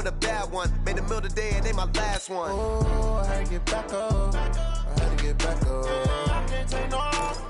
with a bad one. Made a meal today and they my last one. Oh, I had to get back up. I had to get back up. I can't take no off.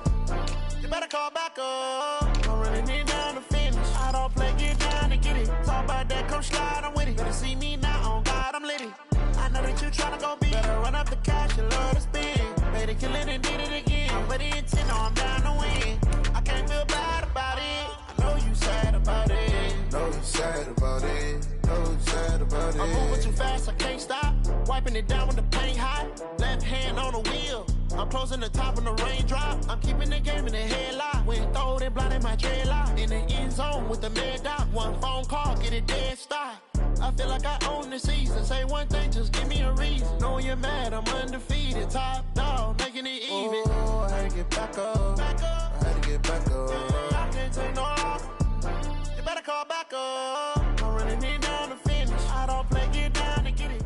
You better call back up. I'm really need down to finish. I don't play, get down to get it. Talk about that, come slide, I'm with it. Better see me now, on God, I'm litty. I know that you tryna go be. Better run up the cash, you love to spend. Made it, kill it, and did it again. I'm ready to intent, I'm down to win. I can't feel bad about it. I know you sad about it. Know you sad about it. Know you sad about it. I'm moving too fast, I can't stop. Wiping it down with the paint hot. Left hand on the wheel. I'm closing the top when the raindrop. I'm keeping the game in the headlock. When throwed and blinded my dreadlock. In the end zone with the mad dot. One phone call, get it dead stop. I feel like I own the season. Say one thing, just give me a reason. Knowing you're mad, I'm undefeated. Top dog, making it even. Oh, I had to get back up. I had to get back up. I can't take no off. You better call back up. I'm running it down to finish. I don't play, get down to get it.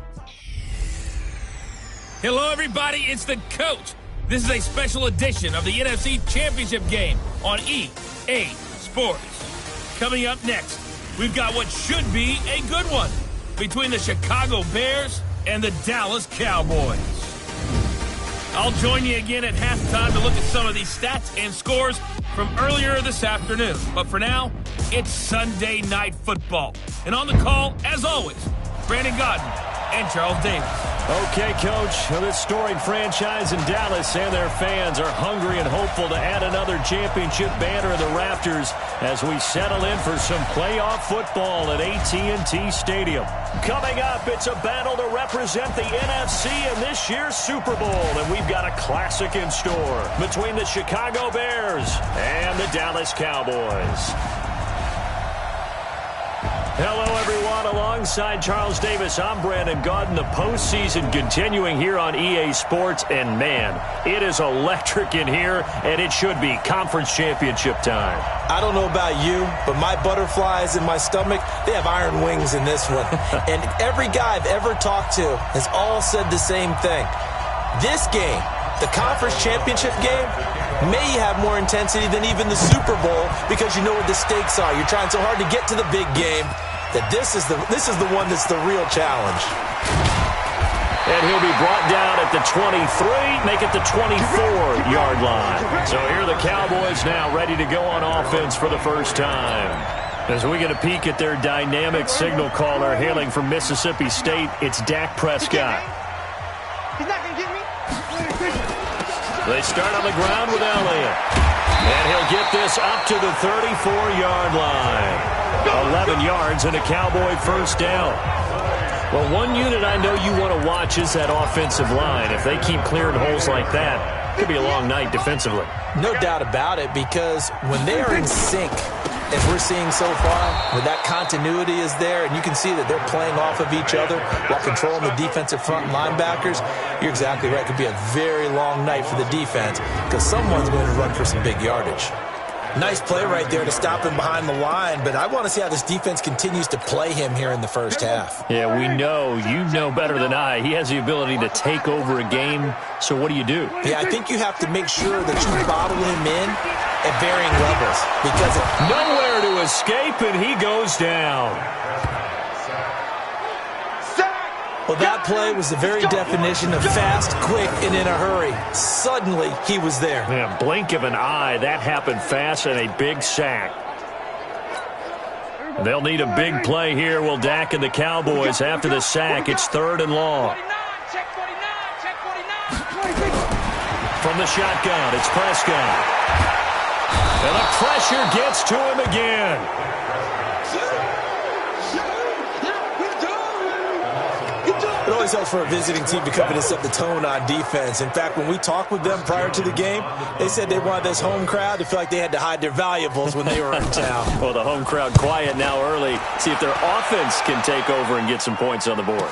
Hello, everybody. It's the coach. This is a special edition of the NFC Championship game on EA Sports. Coming up next, we've got what should be a good one between the Chicago Bears and the Dallas Cowboys. I'll join you again at halftime to look at some of these stats and scores from earlier this afternoon. But for now, it's Sunday Night Football. And on the call, as always, Brandon Godden and Charles Davis. Okay, Coach. Well, this storied franchise in Dallas and their fans are hungry and hopeful to add another championship banner in the rafters as we settle in for some playoff football at AT&T Stadium. Coming up, it's a battle to represent the NFC in this year's Super Bowl, and we've got a classic in store between the Chicago Bears and the Dallas Cowboys. Hello, everyone. Alongside Charles Davis, I'm Brandon Godden. The postseason continuing here on EA Sports. And, man, it is electric in here, and it should be conference championship time. I don't know about you, but my butterflies in my stomach, they have iron wings in this one. And every guy I've ever talked to has all said the same thing. This game, the conference championship game, may have more intensity than even the Super Bowl because you know what the stakes are. You're trying so hard to get to the big game that this is the one that's the real challenge. And he'll be brought down at the 23, make it the 24-yard line. So here are the Cowboys now ready to go on offense for the first time. As we get a peek at their dynamic signal caller hailing from Mississippi State, it's Dak Prescott. He's not going to get me. They start on the ground with Elliott. And he'll get this up to the 34-yard line. 11 yards and a Cowboy first down. Well, one unit I know you want to watch is that offensive line. If they keep clearing holes like that, it could be a long night defensively. No doubt about it, because when they are in sync, as we're seeing so far, where that continuity is there, and you can see that they're playing off of each other while controlling the defensive front linebackers, you're exactly right. It could be a very long night for the defense because someone's going to run for some big yardage. Nice play right there to stop him behind the line, but I want to see how this defense continues to play him here in the first half. Yeah, we know. You know better than I. He has the ability to take over a game, so what do you do? Yeah, I think you have to make sure that you bottle him in at varying levels because nowhere to escape, and he goes down. Well, that play was the very definition of fast, quick, and in a hurry. Suddenly, he was there. Yeah, blink of an eye. That happened fast and a big sack. They'll need a big play here, will Dak and the Cowboys after the sack. It's 3rd and long. From the shotgun, it's Prescott. And the pressure gets to him again. It always helps for a visiting team to come in and set the tone on defense. In fact, when we talked with them prior to the game, they said they wanted this home crowd to feel like they had to hide their valuables when they were in town. Well, the home crowd quiet now early. See if their offense can take over and get some points on the board.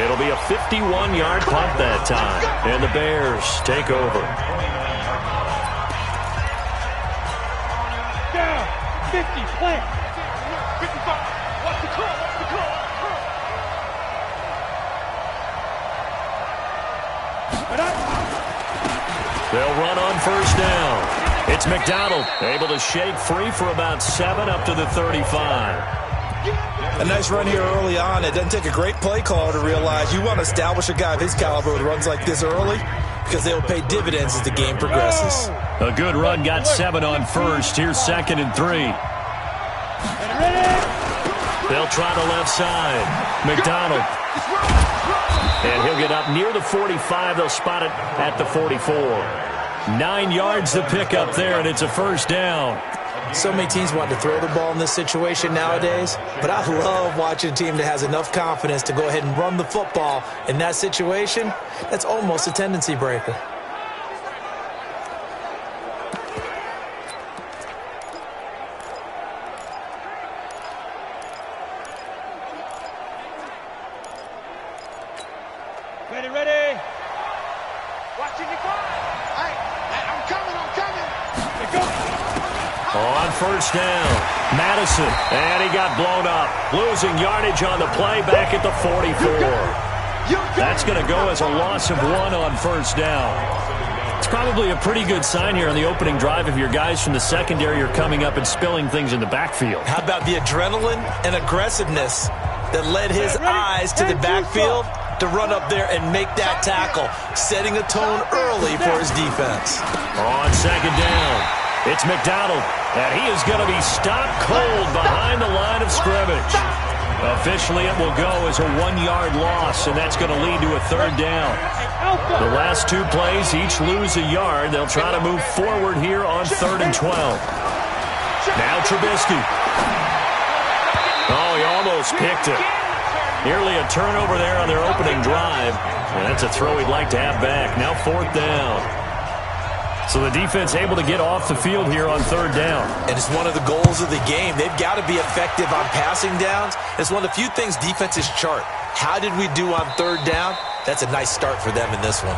It'll be a 51-yard punt that time, and the Bears take over. Down, 50, plant. 55, watch the call, watch the call. They'll run on first down. It's McDonald, able to shake free for about 7 up to the 35. A nice run here early on. It doesn't take a great play caller to realize you want to establish a guy of his caliber with runs like this early because they will pay dividends as the game progresses. A good run got 7 on first. Here's 2nd and 3. They'll try the left side. McDonald. And he'll get up near the 45. They'll spot it at the 44. 9 yards to pick up there, and it's a first down. So many teams want to throw the ball in this situation nowadays, but I love watching a team that has enough confidence to go ahead and run the football in that situation. That's almost a tendency breaker. Ready. Watching your car. I'm coming. Go. On first down, Madison, and he got blown up. Losing yardage on the play back at the 44. That's going to go as a loss of 1 on first down. It's probably a pretty good sign here on the opening drive if your guys from the secondary are coming up and spilling things in the backfield. How about the adrenaline and aggressiveness that led his eyes to the backfield to run up there and make that tackle, setting a tone early for his defense. On second down, it's McDonald, and he is going to be stopped cold behind the line of scrimmage. Officially, it will go as a 1-yard loss, and that's going to lead to a third down. The last 2 plays each lose a yard. They'll try to move forward here on 3rd and 12. Now Trubisky. Oh, he almost picked it. Nearly a turnover there on their opening drive. And that's a throw he'd like to have back. Now 4th down. So the defense able to get off the field here on 3rd down. And it's one of the goals of the game. They've got to be effective on passing downs. It's one of the few things defenses chart. How did we do on 3rd down? That's a nice start for them in this one.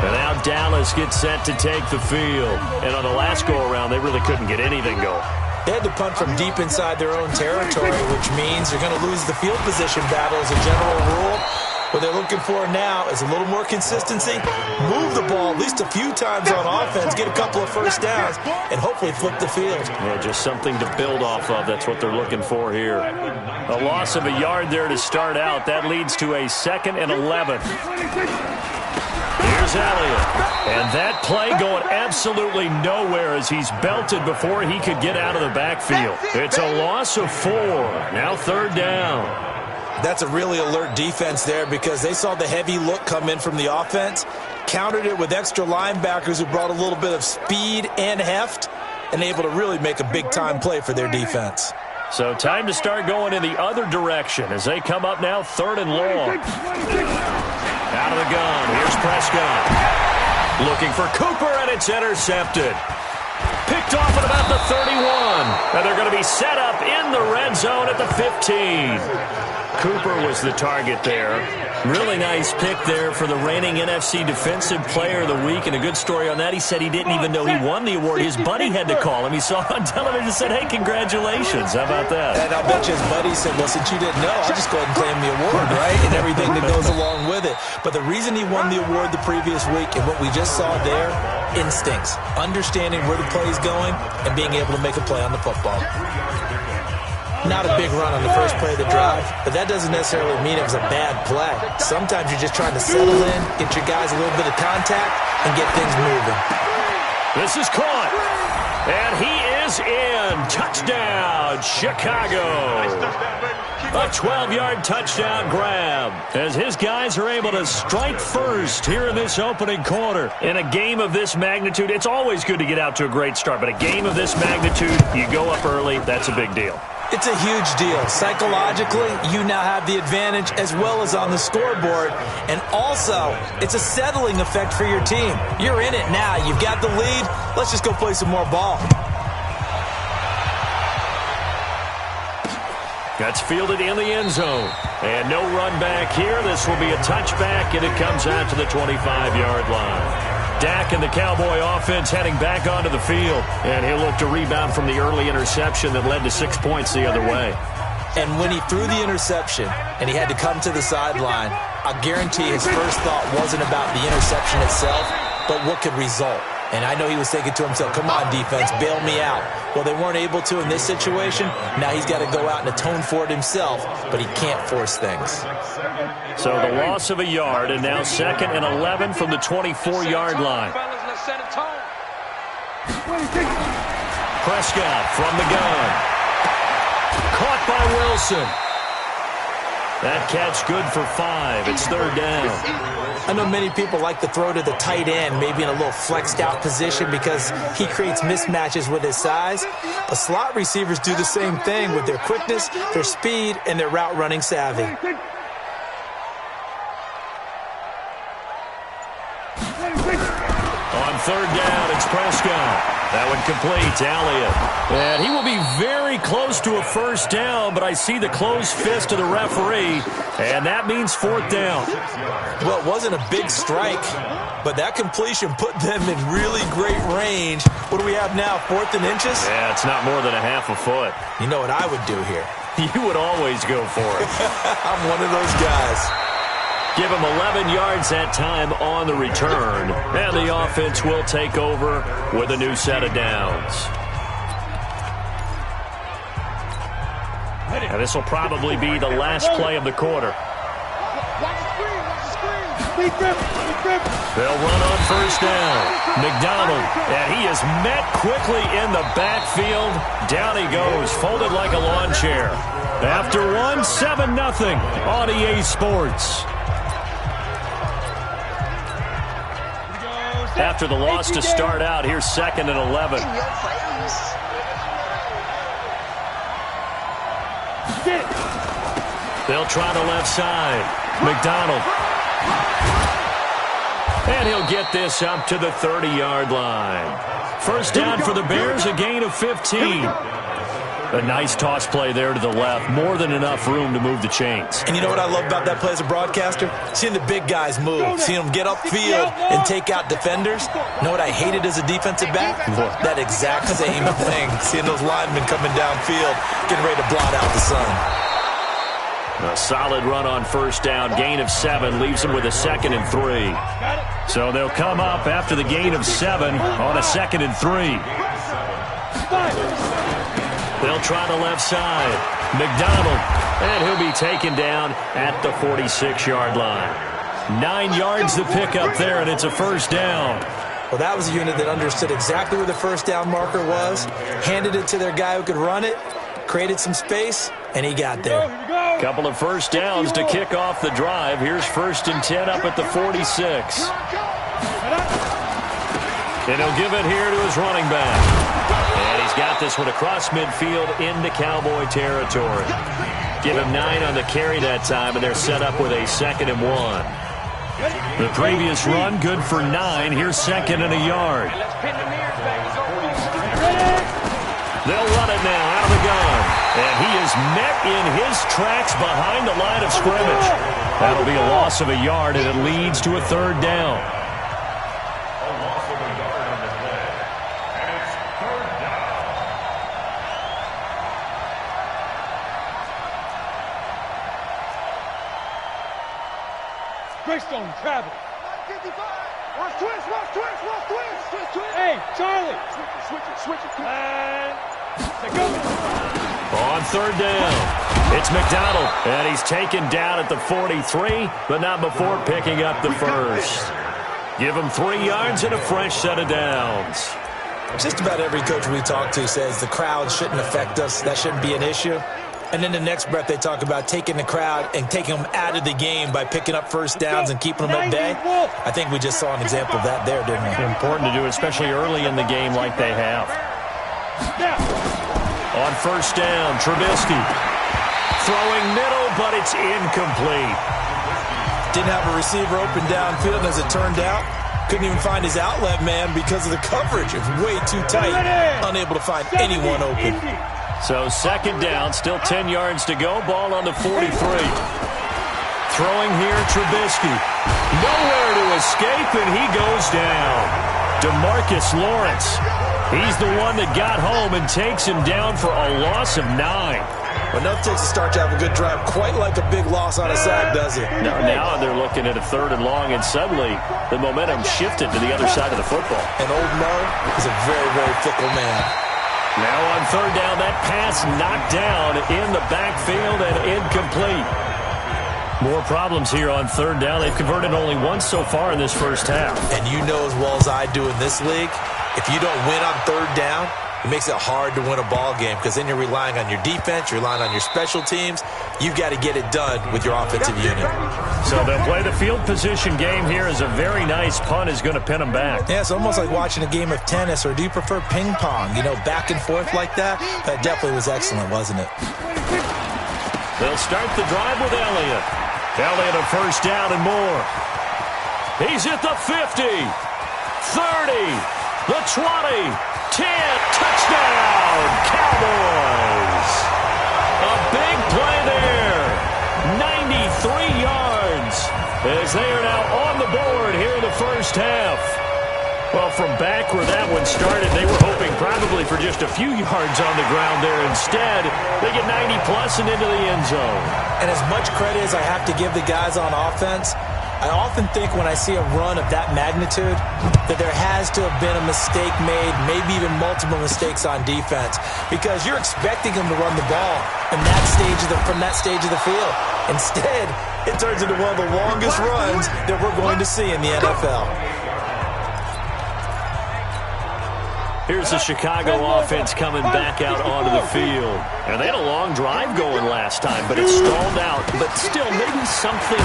And now Dallas gets set to take the field. And on the last go-around, they really couldn't get anything going. They had to punt from deep inside their own territory, which means they're going to lose the field position battle as a general rule. What they're looking for now is a little more consistency, move the ball at least a few times on offense, get a couple of first downs, and hopefully flip the field. Yeah, just something to build off of. That's what they're looking for here. A loss of a yard there to start out. That leads to a 2nd and 11. Here's Elliott. And that play going absolutely nowhere as he's belted before he could get out of the backfield. It's a loss of 4. Now 3rd down. That's a really alert defense there because they saw the heavy look come in from the offense, countered it with extra linebackers who brought a little bit of speed and heft, and able to really make a big-time play for their defense. So time to start going in the other direction as they come up now 3rd and long. Out of the gun, here's Prescott. Looking for Cooper, and it's intercepted. Picked off at about the 31. And they're going to be set up in the red zone at the 15. Cooper was the target there. Really nice pick there for the reigning NFC Defensive Player of the Week. And a good story on that, he said he didn't even know he won the award. His buddy had to call him. He saw it on television and said, hey, congratulations. How about that? And I bet you his buddy said, well, since you didn't know, I'll just go ahead and claim the award, right? And everything that goes along with it. But the reason he won the award the previous week and what we just saw there, instincts, understanding where the play is going and being able to make a play on the football. Not a big run on the first play of the drive, but that doesn't necessarily mean it was a bad play. Sometimes you're just trying to settle in, get your guys a little bit of contact, and get things moving. This is caught, and he is in. Touchdown, Chicago. A 12-yard touchdown grab as his guys are able to strike first here in this opening quarter. In a game of this magnitude, it's always good to get out to a great start, but a game of this magnitude, you go up early, that's a big deal. It's a huge deal. Psychologically, you now have the advantage as well as on the scoreboard. And also, it's a settling effect for your team. You're in it now. You've got the lead. Let's just go play some more ball. That's fielded in the end zone. And no run back here. This will be a touchback, and it comes out to the 25-yard line. Dak and the Cowboy offense heading back onto the field. And he'll look to rebound from the early interception that led to 6 points the other way. And when he threw the interception and he had to come to the sideline, I guarantee his first thought wasn't about the interception itself, but what could result. And I know he was thinking to himself, come on, defense, bail me out. Well, they weren't able to in this situation. Now he's got to go out and atone for it himself, but he can't force things. So the loss of a yard, and now 2nd and 11 from the 24-yard line. Prescott from the gun. Caught by Wilson. That catch good for 5. It's 3rd down. I know many people like to throw to the tight end, maybe in a little flexed out position because he creates mismatches with his size. But slot receivers do the same thing with their quickness, their speed, and their route running savvy. On 3rd down, it's Prescott. That one complete to Elliott. And he will be very close to a 1st down, but I see the closed fist of the referee, and that means 4th down. Well, it wasn't a big strike, but that completion put them in really great range. What do we have now, 4th and inches? Yeah, it's not more than a half a foot. You know what I would do here? You would always go for it. I'm one of those guys. Give him 11 yards that time on the return. And the offense will take over with a new set of downs. And this will probably be the last play of the quarter. They'll run on 1st down. McDonald, and he is met quickly in the backfield. Down he goes, folded like a lawn chair. After 7-0 on EA Sports. After the loss to start out, here's 2nd and 11. They'll try the left side. McDonald. And he'll get this up to the 30-yard line. 1st down for the Bears, a gain of 15. A nice toss play there to the left. More than enough room to move the chains. And you know what I love about that play as a broadcaster? Seeing the big guys move. Seeing them get upfield and take out defenders. You know what I hated as a defensive back? That exact same thing. Seeing those linemen coming downfield, getting ready to blot out the sun. A solid run on 1st down. Gain of 7 leaves them with a 2nd and 3. So they'll come up after the gain of 7 on a 2nd and 3. They'll try the left side. McDonald, and he'll be taken down at the 46-yard line. 9 yards to pick up there, and it's a 1st down. Well, that was a unit that understood exactly where the 1st down marker was, handed it to their guy who could run it, created some space, and he got there. Couple of 1st downs to kick off the drive. Here's 1st and 10 up at the 46. And he'll give it here to his running back. And he's got this one across midfield into Cowboy territory. Give him 9 on the carry that time, and they're set up with a 2nd and 1. The previous run, good for 9. Here's 2nd and a yard. They'll run it now out of the gun. And he is met in his tracks behind the line of scrimmage. That'll be a loss of a yard, and it leads to a 3rd down. Greystone travel. Hey, Charlie. Switch it. And go. On 3rd down, it's McDonald, and he's taken down at the 43, but not before picking up the 1st. Give him 3 yards and a fresh set of downs. Just about every coach we talk to says the crowd shouldn't affect us. That shouldn't be an issue. And in the next breath, they talk about taking the crowd and taking them out of the game by picking up 1st downs and keeping them at bay. I think we just saw an example of that there, didn't we? Important to do, especially early in the game like they have. On 1st down, Trubisky. Throwing middle, but it's incomplete. Didn't have a receiver open downfield, and as it turned out, couldn't even find his outlet man because of the coverage. It was way too tight. Unable to find anyone open. So 2nd down, still 10 yards to go. Ball on the 43. Throwing here, Trubisky. Nowhere to escape, and he goes down. DeMarcus Lawrence. He's the one that got home and takes him down for a loss of 9. Enough takes a start to have a good drive, quite like a big loss on a sack, does it? Now they're looking at a 3rd and long, and suddenly the momentum shifted to the other side of the football. And old Mo is a very, very fickle man. Now on 3rd down, that pass knocked down in the backfield and incomplete. More problems here on 3rd down. They've converted only once so far in this first half. And you know as well as I do in this league, if you don't win on 3rd down, it makes it hard to win a ball game because then you're relying on your defense, you're relying on your special teams. You've got to get it done with your offensive unit. So they'll play the field position game here as a very nice punt is going to pin them back. Yeah, it's almost like watching a game of tennis, or do you prefer ping pong? You know, back and forth like that? That definitely was excellent, wasn't it? They'll start the drive with Elliott. Elliott a 1st down and more. He's at the 50, 30, the 20. 10, touchdown, Cowboys. A big play there, 93 yards, as they are now on the board here in the first half. Well, from back where that one started, they were hoping probably for just a few yards on the ground there. Instead, they get 90-plus and into the end zone. And as much credit as I have to give the guys on offense, I often think when I see a run of that magnitude that there has to have been a mistake made, maybe even multiple mistakes on defense, because you're expecting them to run the ball in that stage from that stage of the field. Instead, it turns into one of the longest runs that we're going to see in the NFL. Here's the Chicago offense coming back out onto the field. And they had a long drive going last time, but it stalled out. But still, maybe something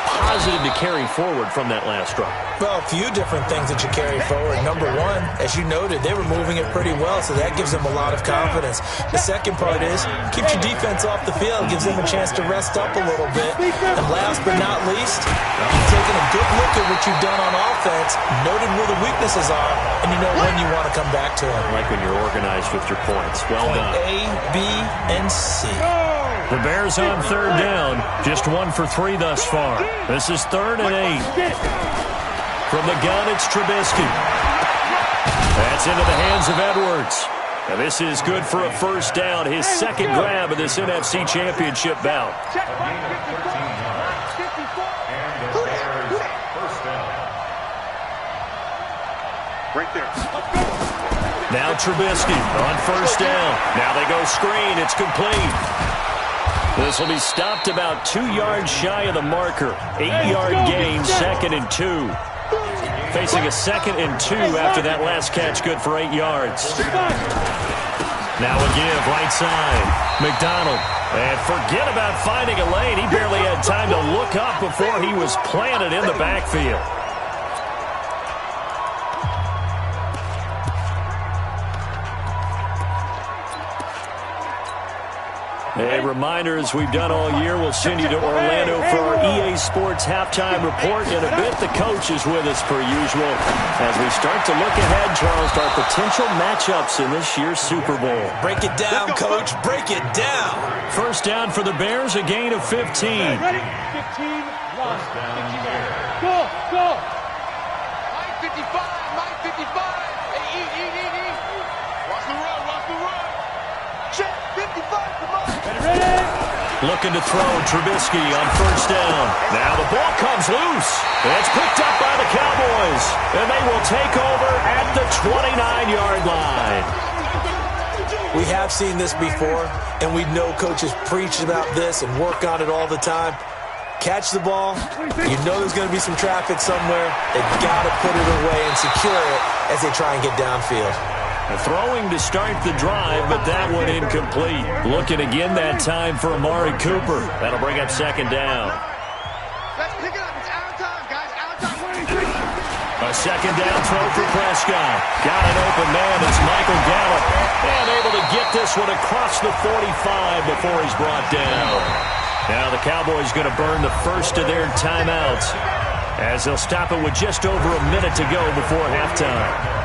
positive to carry forward from that last drive. Well, a few different things that you carry forward. Number one, as you noted, they were moving it pretty well, so that gives them a lot of confidence. The second part is, keeps your defense off the field, gives them a chance to rest up a little bit. And last but not least, you've taken a good look at what you've done on offense, noted where the weaknesses are, and you know when you want to come back to them. Like when you're organized with your points. Well done. A, B, and C. The Bears on 3rd down, just 1 for 3 thus far. This is 3rd and 8. From the gun, it's Trubisky. That's into the hands of Edwards. And this is good for a 1st down, his 2nd grab of this NFC Championship bout. Right there. Now Trubisky on 1st down. Now they go screen. It's complete. This will be stopped about 2 yards shy of the marker. 8-yard gain, 2nd and 2. Facing a 2nd and 2 after that last catch, good for 8 yards. Now a give, right side. McDonald. And forget about finding a lane. He barely had time to look up before he was planted in the backfield. A reminder, as we've done all year, we'll send you to Orlando for our EA Sports halftime report. In a bit, the coach is with us per usual as we start to look ahead, Charles, to our potential matchups in this year's Super Bowl. Break it down, Coach. Break it down. 1st down for the Bears, a gain of 15. Ready? 15, 1. Go, go. Mike 55, Mike 55. Hey, eat. Watch the run, watch the run. Check, 55, come on. Ready? Looking to throw, Trubisky on 1st down. Now the ball comes loose. It's picked up by the Cowboys, and they will take over at the 29-yard line. We have seen this before, and we know coaches preach about this and work on it all the time. Catch the ball. You know there's going to be some traffic somewhere. They've got to put it away and secure it as they try and get downfield. Throwing to start the drive, but that one incomplete. Looking again that time for Amari Cooper. That'll bring up 2nd down. Let's pick it up. It's out of time, guys. Out of time. A 2nd down throw for Prescott. Got an open man. It's Michael Gallup. And able to get this one across the 45 before he's brought down. Now the Cowboys going to burn the first of their timeouts as they'll stop it with just over a minute to go before halftime.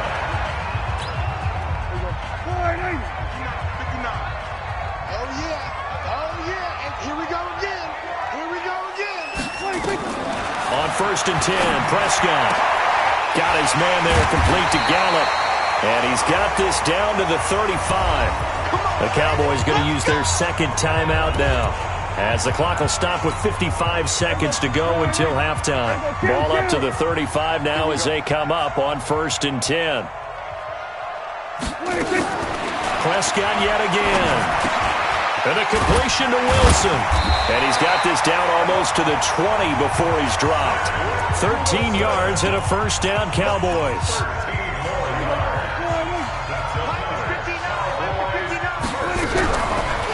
On 1st and 10, Prescott got his man there complete to Gallup. And he's got this down to the 35. The Cowboys going to use their second timeout now, as the clock will stop with 55 seconds to go until halftime. Ball up to the 35 now as they come up on 1st and 10. Prescott yet again. And a completion to Wilson. And he's got this down almost to the 20 before he's dropped. 13 yards and a first down, Cowboys.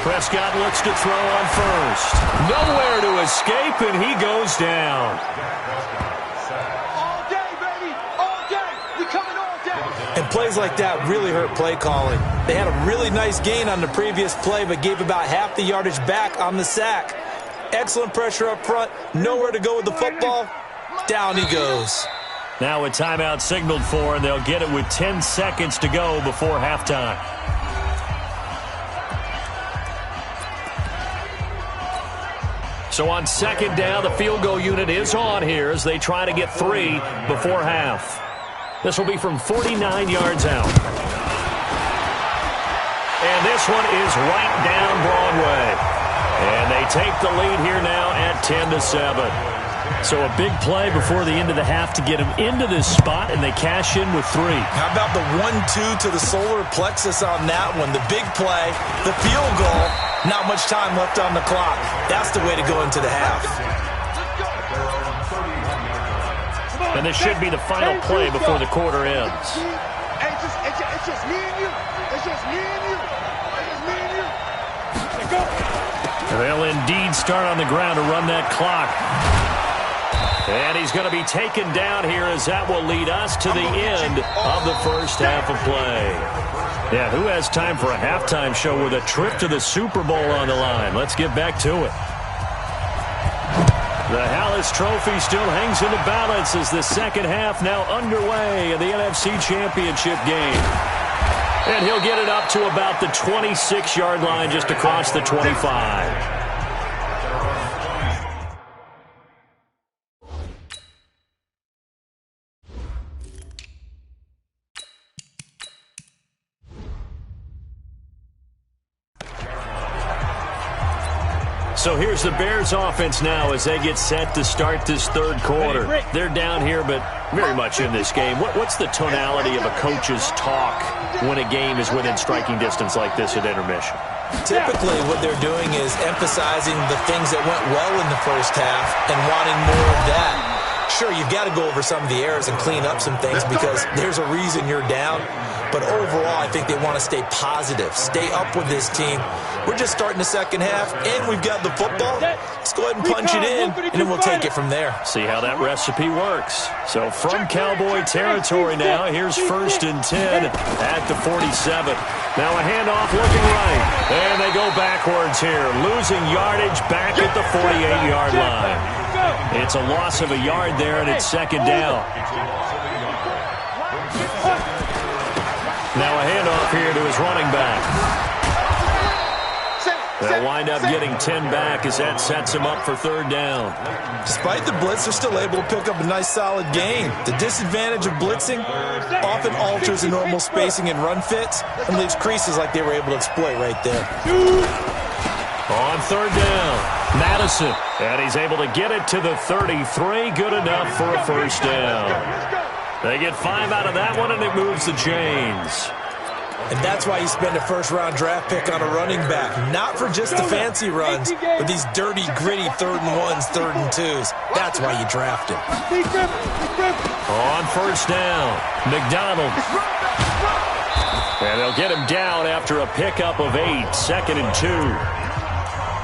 Prescott looks to throw on first. Nowhere to escape, and he goes down. All day, baby. All day. We coming all day. And plays like that really hurt play calling. They had a really nice gain on the previous play, but gave about half the yardage back on the sack. Excellent pressure up front. Nowhere to go with the football. Down he goes. Now a timeout signaled for, and they'll get it with 10 seconds to go before halftime. So on second down, the field goal unit is on here as they try to get 3 before half. This will be from 49 yards out. And this one is right down Broadway. And they take the lead here now at 10-7. So a big play before the end of the half to get them into this spot, and they cash in with 3. How about the 1-2 to the solar plexus on that one? The big play, the field goal, not much time left on the clock. That's the way to go into the half. And this should be the final play before the quarter ends. It's just me and you. It's just me and you. It's just me and you. They'll indeed start on the ground to run that clock. And he's going to be taken down here as that will lead us to the end of the first half of play. Yeah, who has time for a halftime show with a trip to the Super Bowl on the line? Let's get back to it. The Hallis Trophy still hangs in the balance as the second half now underway in the NFC Championship game. And he'll get it up to about the 26-yard line just across the 25. So here's the Bears offense now as they get set to start this third quarter. They're down here, but very much in this game. What's the tonality of a coach's talk when a game is within striking distance like this at intermission? Typically, what they're doing is emphasizing the things that went well in the first half and wanting more of that. Sure, you've got to go over some of the errors and clean up some things because there's a reason you're down. But overall, I think they want to stay positive, stay up with this team. We're just starting the second half, and we've got the football. Let's go ahead and punch it in, and then we'll take it from there. See how that recipe works. So from Cowboy territory now, here's 1st and 10 at the 47. Now a handoff looking right, and they go backwards here, losing yardage back at the 48-yard line. It's a loss of a yard there, and it's second down. Now a handoff here to his running back. They'll wind up getting 10 back as that sets him up for third down. Despite the blitz, they're still able to pick up a nice solid gain. The disadvantage of blitzing often alters the normal spacing and run fits and leaves creases like they were able to exploit right there. On third down, Madison. And he's able to get it to the 33. Good enough for a first down. They get 5 out of that one, and it moves the chains. And that's why you spend a first-round draft pick on a running back. Not for just the fancy runs, but these dirty, gritty 3rd and 1s, 3rd and 2s. That's why you draft him. On first down, McDonald. And they'll get him down after a pickup of 8, 2nd and 2.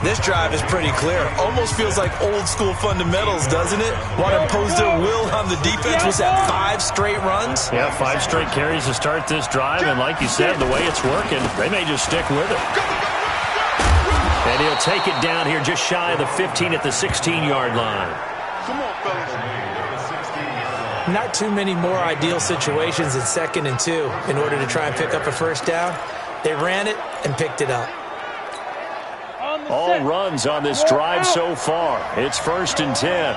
This drive is pretty clear. Almost feels like old-school fundamentals, doesn't it? Want to impose their will on the defense. Was that 5 straight runs? Yeah, 5 straight carries to start this drive. And like you said, the way it's working, they may just stick with it. And he'll take it down here just shy of the 15 at the 16-yard line. Come on, fellas. Not too many more ideal situations in 2nd and 2 in order to try and pick up a first down. They ran it and picked it up. All runs on this drive so far. It's 1st and 10.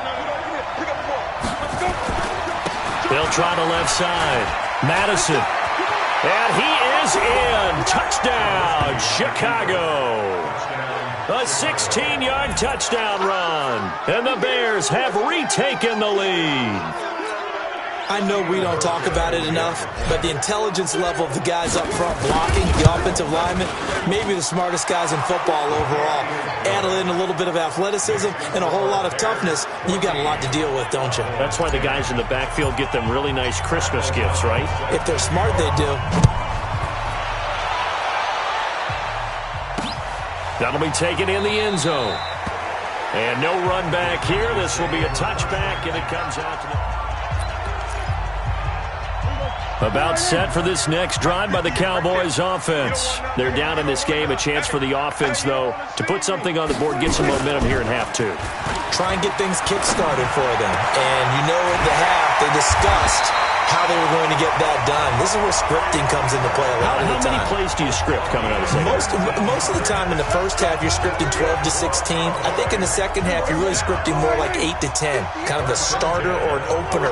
They'll try the left side. Madison. And he is in. Touchdown, Chicago. A 16-yard touchdown run. And the Bears have retaken the lead. I know we don't talk about it enough, but the intelligence level of the guys up front blocking, the offensive linemen, maybe the smartest guys in football overall. Add in a little bit of athleticism and a whole lot of toughness, you've got a lot to deal with, don't you? That's why the guys in the backfield get them really nice Christmas gifts, right? If they're smart, they do. That'll be taken in the end zone. And no run back here. This will be a touchback, and it comes out to the... About set for this next drive by the Cowboys offense. They're down in this game. A chance for the offense, though, to put something on the board, get some momentum here in half two. Try and get things kick-started for them. And you know at the half, they discussed how they were going to get that done. This is where scripting comes into play a lot of the time. How many plays do you script coming out of the second? Most of the time in the first half, you're scripting 12 to 16. I think in the second half, you're really scripting more like 8 to 10. Kind of a starter or an opener,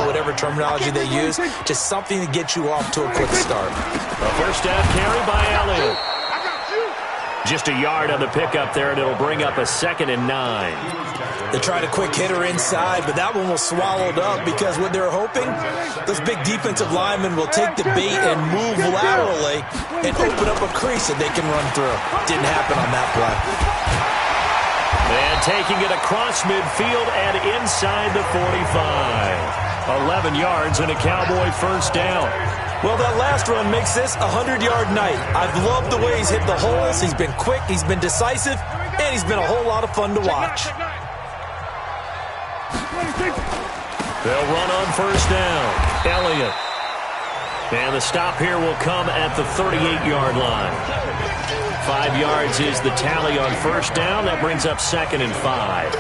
whatever terminology they use. Just something to get you off to a quick start. A first down carry by Elliott. Just a yard on the pickup there, and it'll bring up a 2nd and 9. They tried a quick hitter inside, but that one was swallowed up because what they're hoping, those big defensive linemen will take the bait and move laterally and open up a crease that they can run through. Didn't happen on that play. And taking it across midfield and inside the 45. 11 yards and a Cowboy first down. Well, that last run makes this a 100-yard night. I've loved the way he's hit the holes. He's been quick, he's been decisive, and he's been a whole lot of fun to watch. They'll run on first down. Elliott. And the stop here will come at the 38-yard line. 5 yards is the tally on first down. That brings up 2nd and 5.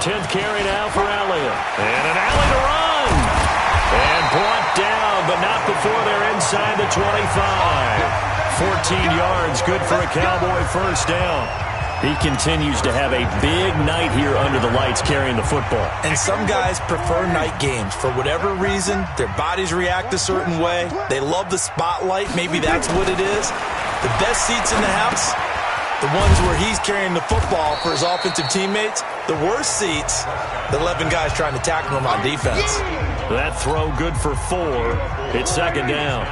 10th carry now for Elliott. And an alley to run. And brought down, but not before they're inside the 25. 14 yards, good for a Cowboy first down. He continues to have a big night here under the lights carrying the football. And some guys prefer night games. For whatever reason, their bodies react a certain way. They love the spotlight. Maybe that's what it is. The best seats in the house, the ones where he's carrying the football for his offensive teammates. The worst seats, the 11 guys trying to tackle him on defense. That throw good for 4. It's 2nd down.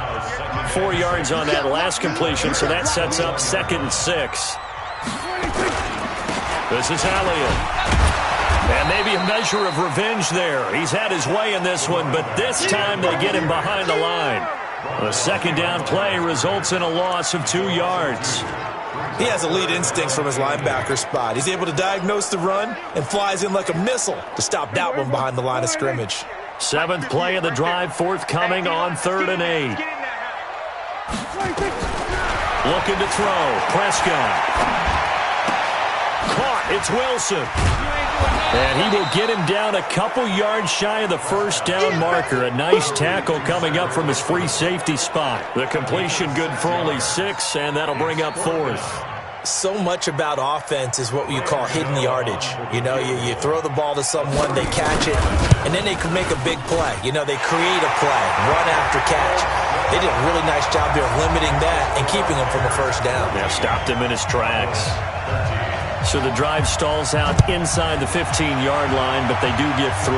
4 yards on that last completion, so that sets up 2nd and 6. This is Elliott. And maybe a measure of revenge there. He's had his way in this one, but this time they get him behind the line. The 2nd down play results in a loss of 2 yards. He has elite instincts from his linebacker spot. He's able to diagnose the run and flies in like a missile to stop that one behind the line of scrimmage. 7th play of the drive forthcoming on 3rd and 8. Looking to throw. Prescott. Caught. It's Wilson. And he will get him down a couple yards shy of the first down marker. A nice tackle coming up from his free safety spot. The completion good for only 6, and that'll bring up 4th. So much about offense is what you call hidden yardage. You know, you throw the ball to someone, they catch it, and then they can make a big play. You know, they create a play, run after catch. They did a really nice job there of limiting that and keeping him from a first down. Yeah, stopped him in his tracks. So the drive stalls out inside the 15-yard line, but they do get 3.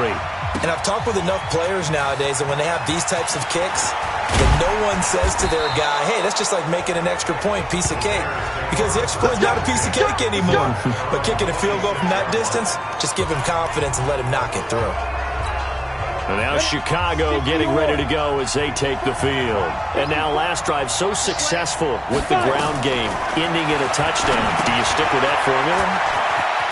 And I've talked with enough players nowadays that when they have these types of kicks, that no one says to their guy, hey, that's just like making an extra point, piece of cake. Because the extra point's not a piece of cake anymore. But kicking a field goal from that distance, just give him confidence and let him knock it through. And now Chicago getting ready to go as they take the field. And now last drive so successful with the ground game, ending in a touchdown. Do you stick with that formula?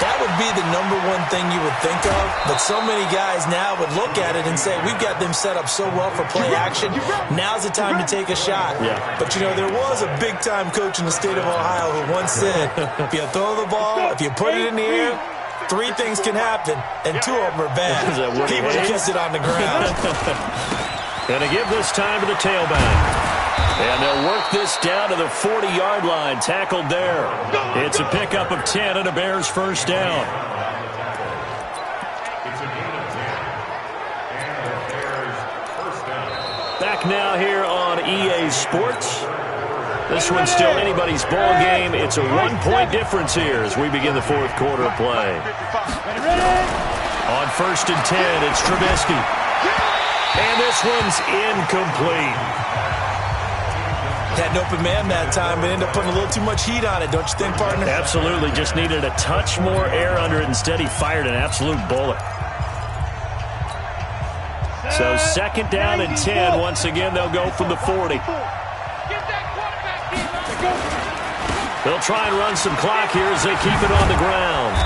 That would be the number one thing you would think of, but so many guys now would look at it and say, we've got them set up so well for play action, now's the time to take a shot. Yeah. But, you know, there was a big-time coach in the state of Ohio who once said, if you throw the ball, if you put it in the air, 3 things can happen, and 2 of them are bad. He would have kissed it on the ground. And to give this time to the tailback. And they'll work this down to the 40-yard line. Tackled there. It's a pickup of 10 and a Bears first down. Back now here on EA Sports. This one's still anybody's ball game. It's a 1-point difference here as we begin the fourth quarter of play. On 1st and 10, it's Trubisky. And this one's incomplete. Had an open man that time, but ended up putting a little too much heat on it, don't you think, partner? Absolutely. Just needed a touch more air under it. Instead, he fired an absolute bullet. So 2nd down and 10. Once again, they'll go from the 40. They'll try and run some clock here as they keep it on the ground.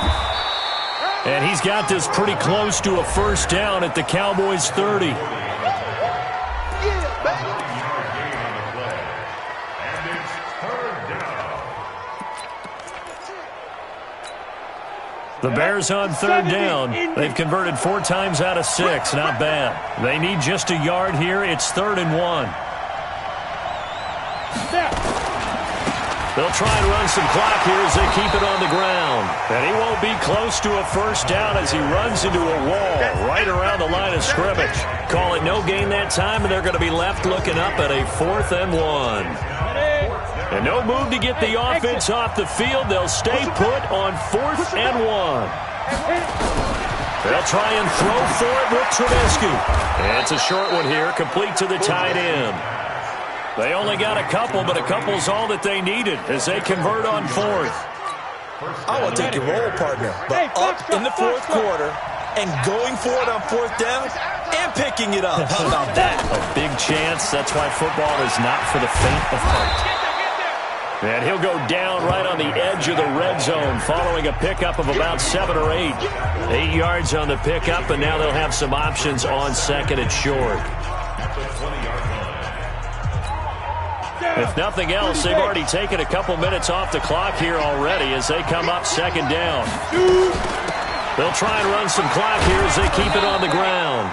And he's got this pretty close to a first down at the Cowboys' 30. The Bears on 3rd down. They've converted 4 times out of 6. Not bad. They need just a yard here. It's 3rd and 1. They'll try and run some clock here as they keep it on the ground. And he won't be close to a first down as he runs into a wall right around the line of scrimmage. Call it no gain that time, and they're going to be left looking up at a 4th and 1. And no move to get the offense off the field. They'll stay put on 4th and 1. They'll try and throw for it with Trubisky. And it's a short one here, complete to the tight end. They only got a couple, but a couple's all that they needed as they convert on 4th. I will take your role, partner, but up in the 4th quarter and going for it on 4th down and picking it up. How about that? A big chance. That's why football is not for the faint of heart. And he'll go down right on the edge of the red zone following a pickup of about 7 or 8. 8 yards on the pickup, and now they'll have some options on 2nd and short. If nothing else, they've already taken a couple minutes off the clock here already as they come up 2nd down. They'll try and run some clock here as they keep it on the ground.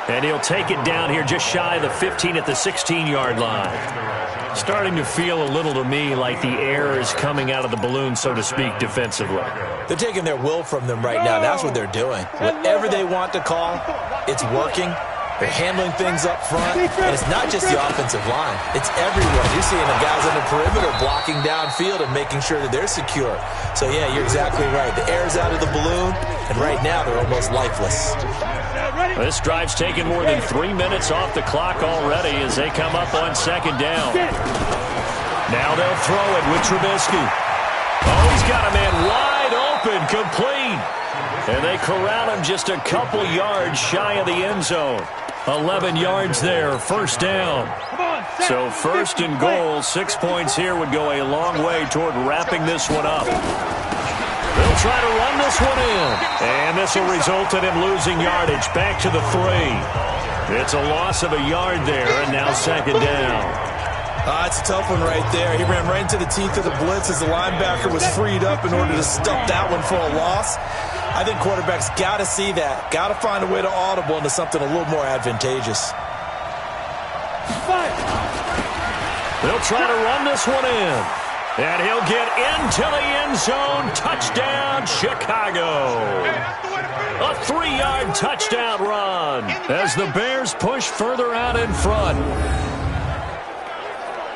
And he'll take it down here just shy of the 15 at the 16-yard line. Starting to feel a little to me like the air is coming out of the balloon, so to speak, defensively. They're taking their will from them right now. That's what they're doing. Whatever they want to call, it's working. They're handling things up front, and it's not just the offensive line. It's everyone. You're seeing the guys on the perimeter blocking downfield and making sure that they're secure. So, yeah, you're exactly right. The air's out of the balloon, and right now they're almost lifeless. This drive's taken more than 3 minutes off the clock already as they come up on 2nd down. Now they'll throw it with Trubisky. Oh, he's got a man wide open, complete. And they corral him just a couple yards shy of the end zone. 11 yards there, first down. So 1st and goal, 6 points here would go a long way toward wrapping this one up. They'll try to run this one in. And this will result in him losing yardage back to the 3. It's a loss of a yard there, and now 2nd down. It's a tough one right there. He ran right into the teeth of the blitz as the linebacker was freed up in order to stuff that one for a loss. I think quarterbacks got to see that. Got to find a way to audible into something a little more advantageous. They'll try to run this one in. And he'll get into the end zone. Touchdown, Chicago. A 3-yard touchdown run as the Bears push further out in front.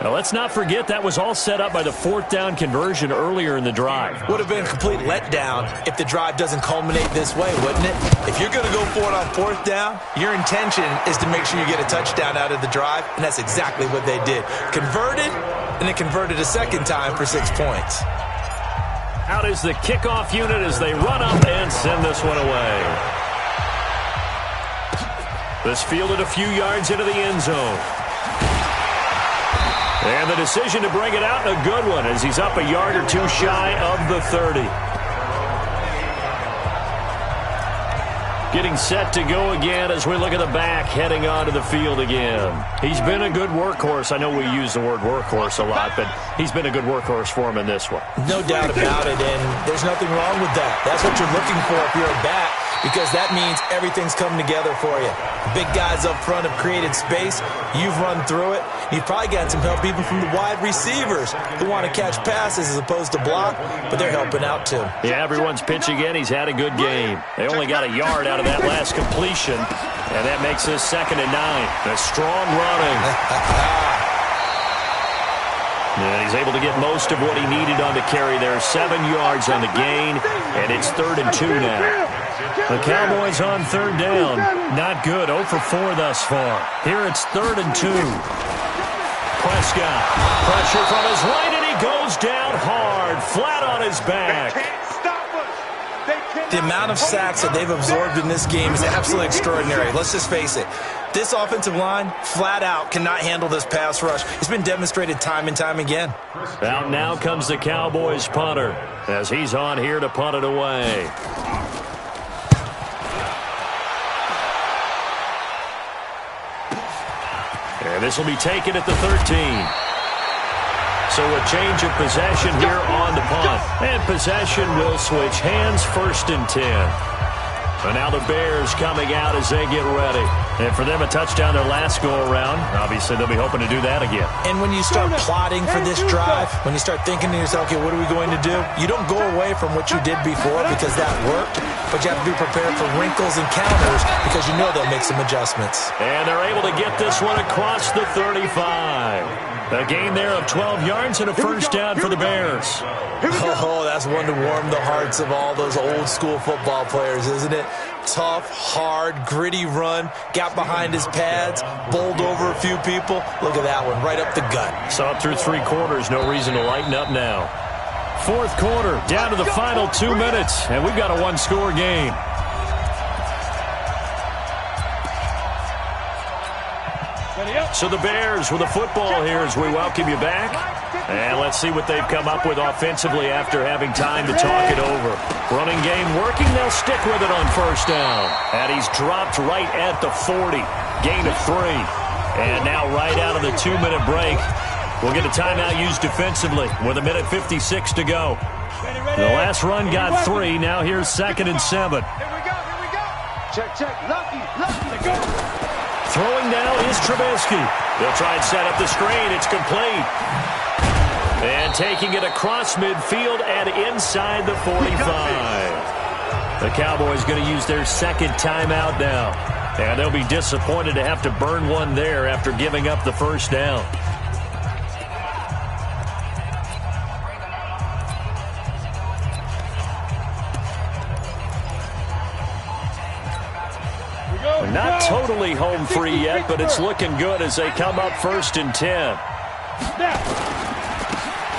Now, let's not forget that was all set up by the 4th down conversion earlier in the drive. Would have been a complete letdown if the drive doesn't culminate this way, wouldn't it? If you're going to go for it on 4th down, your intention is to make sure you get a touchdown out of the drive, and that's exactly what they did. Converted, and then converted a 2nd time for 6 points. Out is the kickoff unit as they run up and send this one away. This fielded a few yards into the end zone. And the decision to bring it out, a good one, as he's up a yard or 2 shy of the 30. Getting set to go again as we look at the back heading onto the field again. He's been a good workhorse. I know we use the word workhorse a lot, but he's been a good workhorse for him in this one. No doubt about it, and there's nothing wrong with that. That's what you're looking for if you're a back, because that means everything's coming together for you. Big guys up front have created space. You've run through it. You've probably gotten some help even from the wide receivers who want to catch passes as opposed to block, but they're helping out too. Yeah, everyone's pitching in. He's had a good game. They only got a yard out of that last completion, And that makes this 2nd and 9. A strong running. And he's able to get most of what he needed on the carry there. 7 yards on the gain, and it's 3rd and 2 now. The Cowboys on 3rd down. Not good. 0 for 4 thus far. Here it's 3rd and 2. Prescott. Pressure from his right, and he goes down hard, flat on his back. The amount of sacks that they've absorbed in this game is absolutely extraordinary. Let's just face it. This offensive line, flat out, cannot handle this pass rush. It's been demonstrated time and time again. Out now comes the Cowboys punter as he's on here to punt it away. And this will be taken at the 13. So a change of possession here on the punt. And possession will switch hands, 1st and 10. And now the Bears coming out as they get ready. And for them, a touchdown their last go-around. Obviously, they'll be hoping to do that again. And when you start plotting for this drive, when you start thinking to yourself, okay, what are we going to do? You don't go away from what you did before because that worked, but you have to be prepared for wrinkles and counters because you know they'll make some adjustments. And they're able to get this one across the 35. A gain there of 12 yards and a 1st down for the Bears. Oh, that's one to warm the hearts of all those old-school football players, isn't it? Tough, hard, gritty run, got behind his pads, bowled over a few people. Look at that one, right up the gut. Saw it through 3 quarters, no reason to lighten up now. 4th quarter, down to the final 2 minutes, and we've got a 1-score game. So the Bears with the football here as we welcome you back. And let's see what they've come up with offensively after having time to talk it over. Running game working. They'll stick with it on 1st down. And he's dropped right at the 40. Gain of 3. And now right out of the 2-minute break, we'll get a timeout used defensively with 1:56 to go. The last run got 3. Now here's 2nd and 7. Here we go. Check. Lucky, go. Throwing now is Trubisky. They'll try and set up the screen. It's complete. And taking it across midfield and inside the 45. The Cowboys going to use their 2nd timeout now. And they'll be disappointed to have to burn one there after giving up the 1st down. Not totally home free yet, but it's looking good as they come up 1st and 10.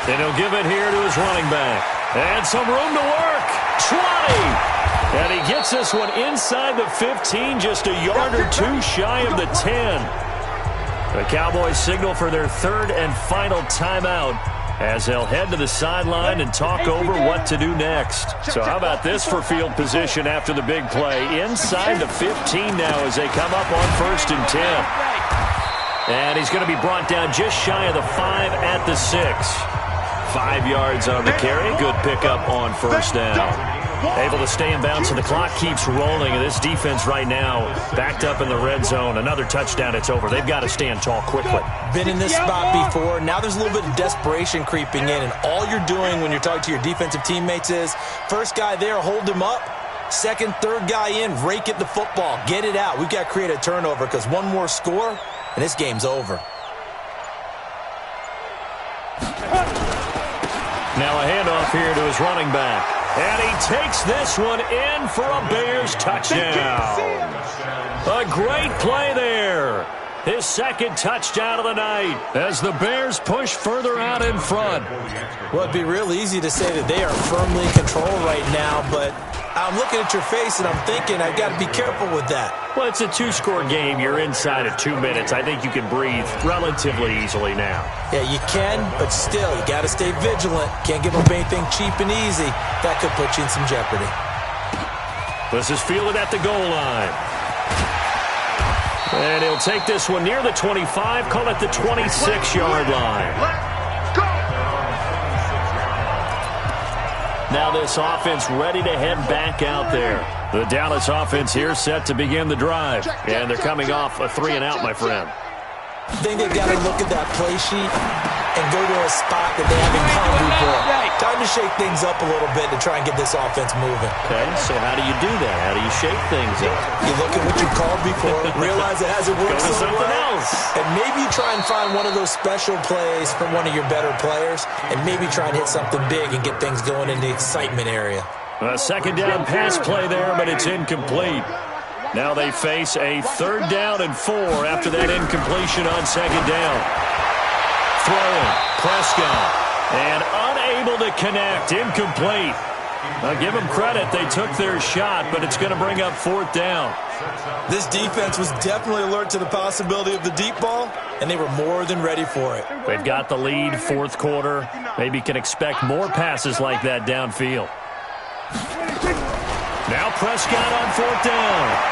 And he'll give it here to his running back. And some room to work. 20. And he gets this one inside the 15, just a yard or 2 shy of the 10. The Cowboys signal for their 3rd and final timeout as they'll head to the sideline and talk over what to do next. So how about this for field position after the big play? Inside the 15 now as they come up on 1st and 10. And he's going to be brought down just shy of the 5 at the 6. 5 yards on the carry. Good pickup on 1st down. Able to stay in bounds, and the clock keeps rolling. And this defense right now backed up in the red zone. Another touchdown, it's over. They've got to stand tall quickly. Been in this spot before. Now there's a little bit of desperation creeping in. And all you're doing when you're talking to your defensive teammates is, first guy there, hold him up. Second, third guy in, rake at the football. Get it out. We've got to create a turnover because one more score, and this game's over. Now a handoff here to his running back. And he takes this one in for a Bears touchdown. A great play there. His 2nd touchdown of the night as the Bears push further out in front. Well, it'd be real easy to say that they are firmly in control right now, but I'm looking at your face and I'm thinking I've got to be careful with that. Well, it's a 2-score game. You're inside of 2 minutes. I think you can breathe relatively easily now. Yeah, you can, but still, you got to stay vigilant. Can't give up anything cheap and easy. That could put you in some jeopardy. This is fielded at the goal line. And he'll take this one near the 25, call it the 26-yard line. Now this offense ready to head back out there. The Dallas offense here set to begin the drive. And they're coming off a 3-and-out, my friend. I think they've got to look at that play sheet and go to a spot that they haven't come before. Time to shake things up a little bit to try and get this offense moving. Okay, so how do you do that? How do you shake things up? You look at what you called before, realize it hasn't worked Go to so something well, else. and maybe try and find one of those special plays from one of your better players, and maybe try and hit something big and get things going in the excitement area. A second down pass play there, but it's incomplete. Now they face a 3rd down and 4 after that incompletion on 2nd down. Throwing, Prescott, and unable to connect, incomplete. Now give them credit, they took their shot, but it's going to bring up 4th down. This defense was definitely alert to the possibility of the deep ball, and they were more than ready for it. They've got the lead, 4th quarter. Maybe can expect more passes like that downfield. Now Prescott on 4th down.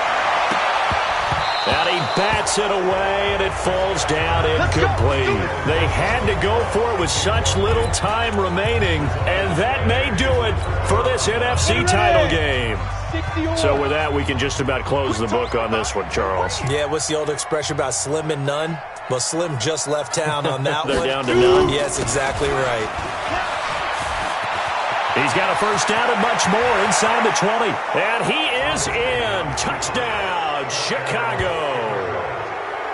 And he bats it away, and it falls down incomplete. They had to go for it with such little time remaining, and that may do it for this NFC title game. So with that, we can just about close the book on this one, Charles. Yeah, what's the old expression about slim and none? Well, Slim just left town on that They're one. down to none. Yes, exactly right. He's got a first down and much more inside the 20. And he is in. Touchdown, Chicago.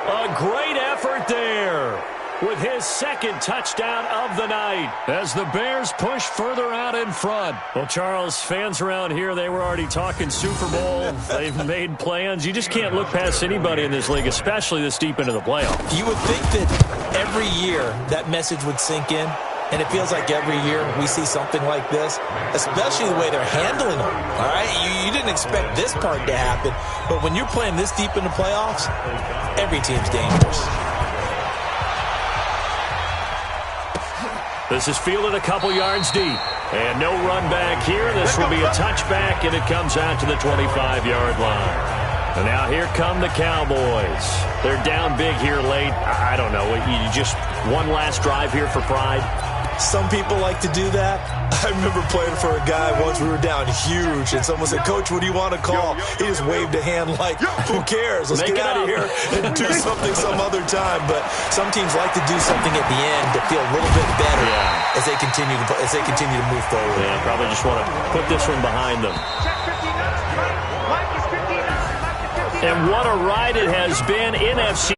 A great effort there with his 2nd touchdown of the night as the Bears push further out in front. Well, Charles, fans around here, they were already talking Super Bowl. They've made plans. You just can't look past anybody in this league, especially this deep into the playoffs. You would think that every year that message would sink in. And it feels like every year we see something like this, especially the way they're handling them. All right, you didn't expect this part to happen, but when you're playing this deep in the playoffs, every team's dangerous. This is fielded a couple yards deep. And no run back here. This will be a touchback, and it comes out to the 25-yard line. And now here come the Cowboys. They're down big here late. I don't know. You just one last drive here for pride? Some people like to do that. I remember playing for a guy once. We were down huge, and someone said, "Coach, what do you want to call?" He just waved a hand like, "Who cares? Let's get out of here and do something some other time." But some teams like to do something at the end to feel a little bit better as they continue to move forward. Yeah, probably just want to put this one behind them. And what a ride it has been. NFC